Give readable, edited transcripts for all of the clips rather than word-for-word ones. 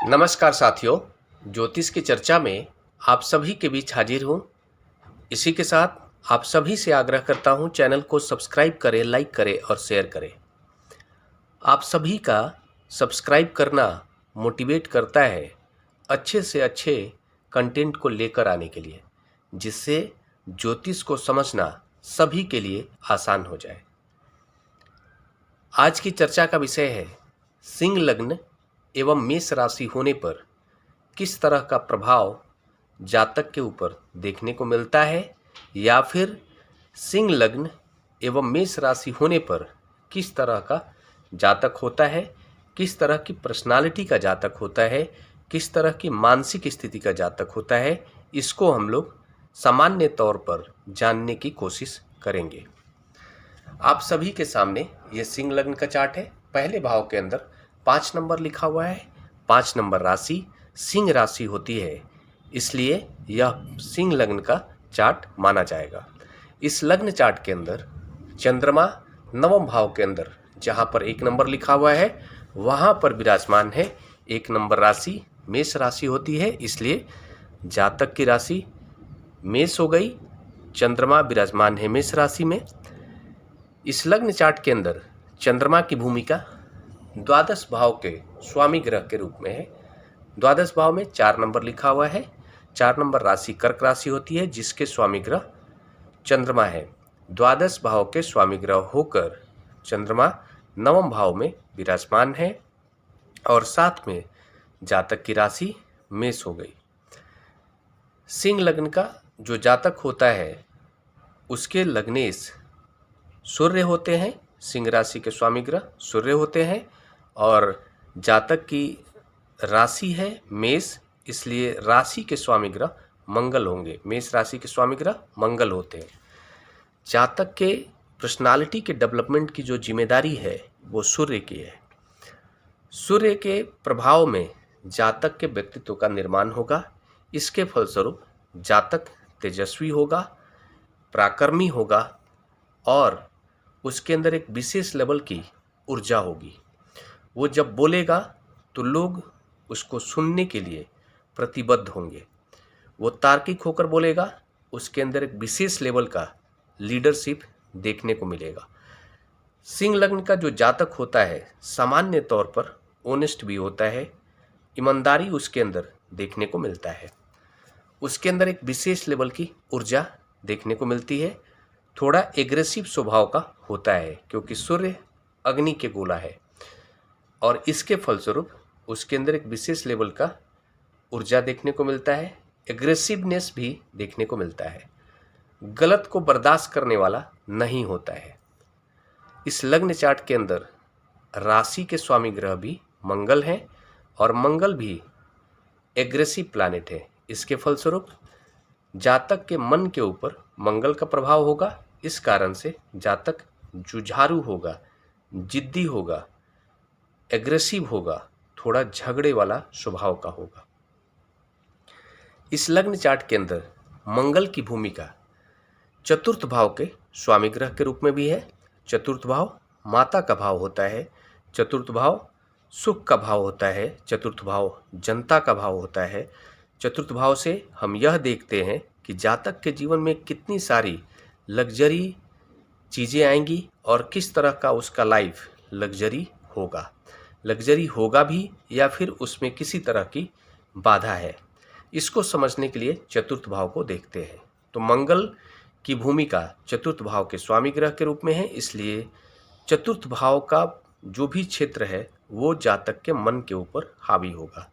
नमस्कार साथियों, ज्योतिष की चर्चा में आप सभी के बीच हाजिर हूँ। इसी के साथ आप सभी से आग्रह करता हूँ, चैनल को सब्सक्राइब करें, लाइक करें और शेयर करें। आप सभी का सब्सक्राइब करना मोटिवेट करता है अच्छे से अच्छे कंटेंट को लेकर आने के लिए, जिससे ज्योतिष को समझना सभी के लिए आसान हो जाए। आज की चर्चा का विषय है सिंह लग्न एवं मेष राशि होने पर किस तरह का प्रभाव जातक के ऊपर देखने को मिलता है, या फिर सिंह लग्न एवं मेष राशि होने पर किस तरह का जातक होता है, किस तरह की पर्सनालिटी का जातक होता है, किस तरह की मानसिक स्थिति का जातक होता है। इसको हम लोग सामान्य तौर पर जानने की कोशिश करेंगे। आप सभी के सामने ये सिंह लग्न का चार्ट है। पहले भाव के अंदर 5 नंबर लिखा हुआ है। 5 नंबर राशि सिंह राशि होती है, इसलिए यह सिंह लग्न का चार्ट माना जाएगा। इस लग्न चार्ट के अंदर चंद्रमा नवम भाव के अंदर जहाँ पर 1 नंबर लिखा हुआ है वहाँ पर विराजमान है। 1 नंबर राशि मेष राशि होती है, इसलिए जातक की राशि मेष हो गई। चंद्रमा विराजमान है मेष राशि में। इस लग्न चार्ट के अंदर चंद्रमा की भूमिका द्वादश भाव के स्वामी ग्रह के रूप में है। द्वादश भाव में 4 नंबर लिखा हुआ है। 4 नंबर राशि कर्क राशि होती है, जिसके स्वामी ग्रह चंद्रमा है। द्वादश भाव के स्वामी ग्रह होकर चंद्रमा नवम भाव में विराजमान है और साथ में जातक की राशि मेष हो गई। सिंह लग्न का जो जातक होता है उसके लग्नेश सूर्य होते हैं। सिंह राशि के स्वामी ग्रह सूर्य होते हैं और जातक की राशि है मेष, इसलिए राशि के स्वामी ग्रह मंगल होंगे। मेष राशि के स्वामी ग्रह मंगल होते हैं। जातक के पर्सनालिटी के डेवलपमेंट की जो जिम्मेदारी है वो सूर्य की है। सूर्य के प्रभाव में जातक के व्यक्तित्व का निर्माण होगा। इसके फलस्वरूप जातक तेजस्वी होगा, पराक्रमी होगा और उसके अंदर एक विशेष लेवल की ऊर्जा होगी। वो जब बोलेगा तो लोग उसको सुनने के लिए प्रतिबद्ध होंगे। वो तार्किक होकर बोलेगा, उसके अंदर एक विशेष लेवल का लीडरशिप देखने को मिलेगा। सिंह लग्न का जो जातक होता है सामान्य तौर पर ऑनेस्ट भी होता है, ईमानदारी उसके अंदर देखने को मिलता है। उसके अंदर एक विशेष लेवल की ऊर्जा देखने को मिलती है। थोड़ा एग्रेसिव स्वभाव का होता है, क्योंकि सूर्य अग्नि के गोला है और इसके फलस्वरूप उसके अंदर एक विशेष लेवल का ऊर्जा देखने को मिलता है। एग्रेसिवनेस भी देखने को मिलता है। गलत को बर्दाश्त करने वाला नहीं होता है। इस लग्न चार्ट के अंदर राशि के स्वामी ग्रह भी मंगल हैं और मंगल भी एग्रेसिव प्लैनेट है। इसके फलस्वरूप जातक के मन के ऊपर मंगल का प्रभाव होगा। इस कारण से जातक जुझारू होगा, जिद्दी होगा, एग्रेसिव होगा, थोड़ा झगड़े वाला स्वभाव का होगा। इस लग्न चार्ट के अंदर मंगल की भूमिका चतुर्थ भाव के स्वामी ग्रह के रूप में भी है। चतुर्थ भाव माता का भाव होता है। चतुर्थ भाव सुख का भाव होता है। चतुर्थ भाव जनता का भाव होता है। चतुर्थ भाव से हम यह देखते हैं कि जातक के जीवन में कितनी सारी लग्जरी चीज़ें आएंगी और किस तरह का उसका लाइफ लग्जरी होगा। लग्जरी होगा भी या फिर उसमें किसी तरह की बाधा है, इसको समझने के लिए चतुर्थ भाव को देखते हैं। तो मंगल की भूमिका चतुर्थ भाव के स्वामी ग्रह के रूप में है, इसलिए चतुर्थ भाव का जो भी क्षेत्र है वो जातक के मन के ऊपर हावी होगा।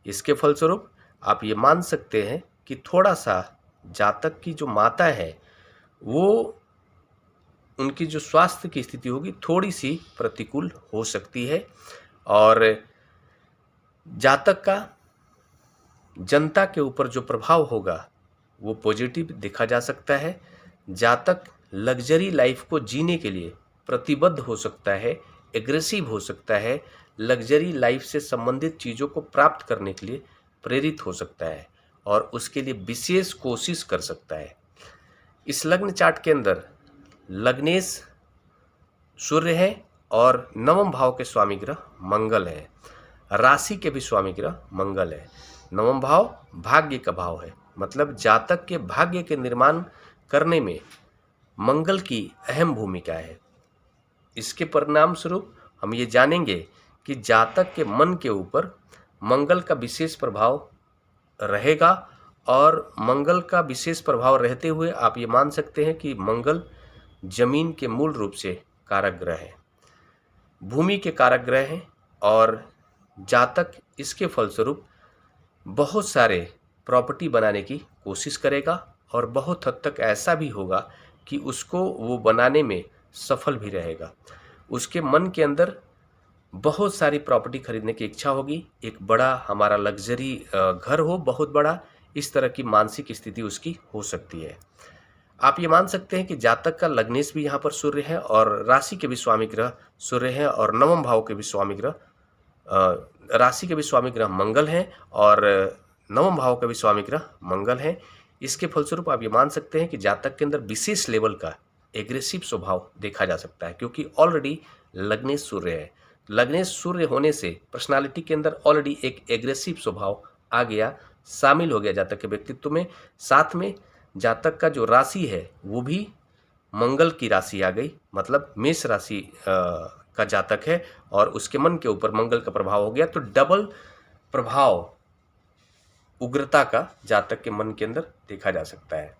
इसके फलस्वरूप आप ये मान सकते हैं कि थोड़ा सा जातक की जो माता है वो उनकी जो स्वास्थ्य की स्थिति होगी थोड़ी सी प्रतिकूल हो सकती है और जातक का जनता के ऊपर जो प्रभाव होगा वो पॉजिटिव देखा जा सकता है। जातक लग्जरी लाइफ को जीने के लिए प्रतिबद्ध हो सकता है, एग्रेसिव हो सकता है, लग्जरी लाइफ से संबंधित चीज़ों को प्राप्त करने के लिए प्रेरित हो सकता है और उसके लिए विशेष कोशिश कर सकता है। इस लग्न चार्ट के अंदर लग्नेश सूर्य है और नवम भाव के स्वामी ग्रह मंगल है। राशि के भी स्वामी ग्रह मंगल है। नवम भाव भाग्य का भाव है, मतलब जातक के भाग्य के निर्माण करने में मंगल की अहम भूमिका है। इसके परिणाम स्वरूप हम ये जानेंगे कि जातक के मन के ऊपर मंगल का विशेष प्रभाव रहेगा, और मंगल का विशेष प्रभाव रहते हुए आप ये मान सकते हैं कि मंगल जमीन के मूल रूप से कारक ग्रह है, भूमि के कारक ग्रह हैं, और जातक इसके फलस्वरूप बहुत सारे प्रॉपर्टी बनाने की कोशिश करेगा, और बहुत हद तक ऐसा भी होगा कि उसको वो बनाने में सफल भी रहेगा। उसके मन के अंदर बहुत सारी प्रॉपर्टी खरीदने की इच्छा होगी, एक बड़ा हमारा लग्जरी घर हो बहुत बड़ा, इस तरह की मानसिक स्थिति उसकी हो सकती है। आप ये मान सकते हैं कि जातक का लग्नेश भी यहाँ पर सूर्य है, और राशि के भी स्वामी ग्रह सूर्य है, और नवम भाव के भी स्वामी ग्रह राशि के भी स्वामी ग्रह मंगल हैं, और नवम भाव के भी स्वामी ग्रह मंगल हैं। इसके फलस्वरूप आप ये मान सकते हैं कि जातक के अंदर विशेष लेवल का एग्रेसिव स्वभाव देखा जा सकता है, क्योंकि ऑलरेडी लग्नेश सूर्य है। लग्नेश सूर्य होने से पर्सनालिटी के अंदर ऑलरेडी एक एग्रेसिव स्वभाव आ गया, शामिल हो गया जातक के व्यक्तित्व में। साथ में जातक का जो राशि है वो भी मंगल की राशि आ गई, मतलब मेष राशि का जातक है, और उसके मन के ऊपर मंगल का प्रभाव हो गया, तो डबल प्रभाव उग्रता का जातक के मन के अंदर देखा जा सकता है।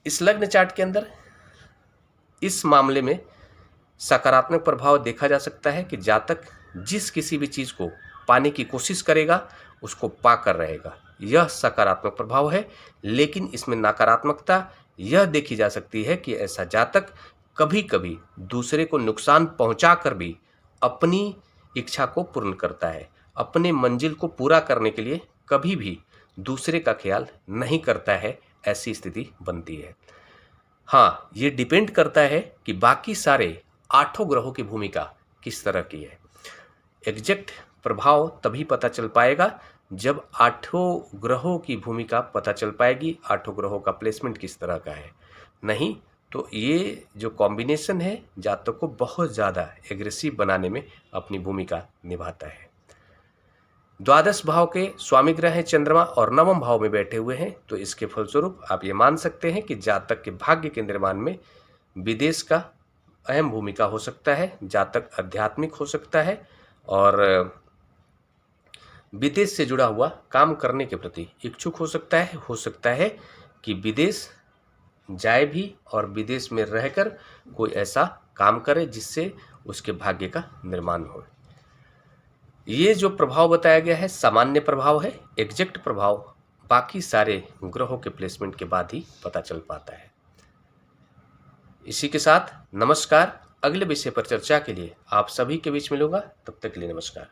इस लग्न चार्ट के अंदर इस मामले में सकारात्मक प्रभाव देखा जा सकता है कि जातक जिस किसी भी चीज़ को पाने की कोशिश करेगा उसको पाकर रहेगा, यह सकारात्मक प्रभाव है। लेकिन इसमें नकारात्मकता यह देखी जा सकती है कि ऐसा जातक कभी कभी दूसरे को नुकसान पहुंचाकर भी अपनी इच्छा को पूर्ण करता है, अपने मंजिल को पूरा करने के लिए कभी भी दूसरे का ख्याल नहीं करता है, ऐसी स्थिति बनती है। हाँ, ये डिपेंड करता है कि बाकी सारे 8 ग्रहों की भूमिका किस तरह की है। एग्जैक्ट प्रभाव तभी पता चल पाएगा जब 8 ग्रहों की भूमिका पता चल पाएगी, 8 ग्रहों का प्लेसमेंट किस तरह का है। नहीं तो ये जो कॉम्बिनेशन है जातक को बहुत ज़्यादा एग्रेसिव बनाने में अपनी भूमिका निभाता है। द्वादश भाव के स्वामी ग्रह हैं चंद्रमा, और नवम भाव में बैठे हुए हैं, तो इसके फलस्वरूप आप ये मान सकते हैं कि जातक के भाग्य के निर्माण में विदेश का अहम भूमिका हो सकता है। जातक आध्यात्मिक हो सकता है, और विदेश से जुड़ा हुआ काम करने के प्रति इच्छुक हो सकता है कि विदेश जाए भी, और विदेश में रहकर कोई ऐसा काम करे जिससे उसके भाग्य का निर्माण हो। ये जो प्रभाव बताया गया है सामान्य प्रभाव है, एग्जैक्ट प्रभाव बाकी सारे ग्रहों के प्लेसमेंट के बाद ही पता चल पाता है। इसी के साथ नमस्कार। अगले विषय पर चर्चा के लिए आप सभी के बीच मिलूंगा, तब तक के लिए नमस्कार।